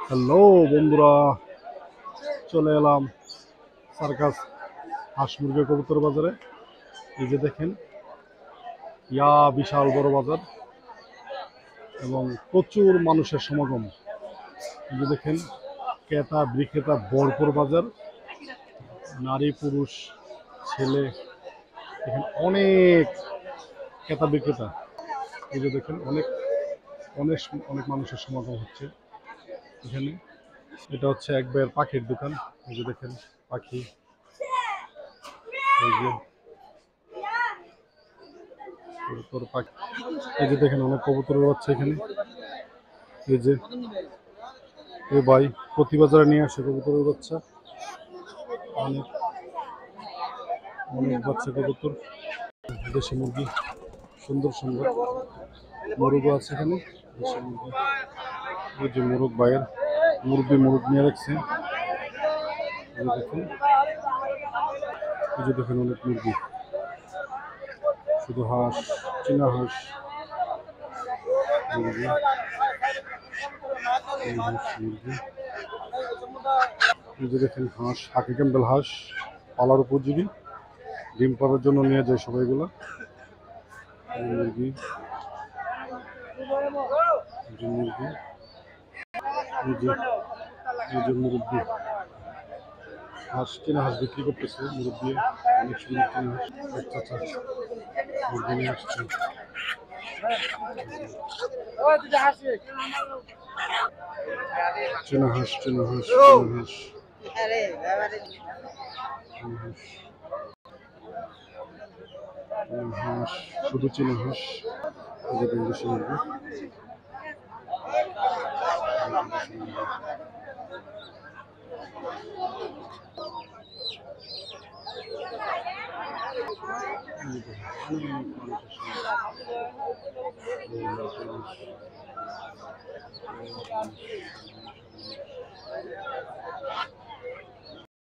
Hello বন্ধুরা, চলে এলাম সার্কাস হাঁস মুরগি কবুতর বাজারে। এই যে দেখেন, বিশাল বড় বাজার এবং প্রচুর মানুষের সমাগম। এই যে দেখেন, ক্রেতা বিক্রেতা ভরপুর বাজার, নারী পুরুষ ছেলে, দেখেন অনেক ক্রেতা বিক্রেতা। এই যে দেখেন, অনেক অনেক অনেক মানুষের সমাগম হচ্ছে এখানে। এটা হচ্ছে এক ভাইয়ের পাখির দোকান। এই যে দেখেন পাখি, এই যে কবুতর পাখি, এই যে দেখেন অনেক কবুতরের বাচ্চা এখানে। এই যে এ ভাই প্রতি বাজারে নিয়ে আসে কবুতরের বাচ্চা, অনেক অনেক বাচ্চা কবুতর, দেশি মুরগি, সুন্দর সুন্দর মোরগও আছে এখানে। দেশি মুরগি, এই যে মোরগ ভাইয়ের মোরগ নিয়ে রাখছে। এই যে দেখুন, এই যে দেখেন অনেক মুরগি, শুধু হাঁস, চীনা হাঁস, মুরগি, মুরগি। এই যে দেখেন হাঁস, হাকি ক্যাম্বেল হাঁস, পালার উপযোগী, ডিম পাড়ার জন্য নিয়ে যায় সবাইগুলো। মুরগি, মুরগি, এই যে মুরব্বি হাঁস, চীনা হাঁস বিক্রি করতেছে মুরব্বি, অনেক সুন্দর চীনা হাঁস। আচ্ছা মুরগি নিয়ে আসছে। চীনা হাঁস, চীনা হাঁস, চীনা হাঁস, হাঁস, শুধু চীনা হাঁস। এই যে দেশি মুরগি,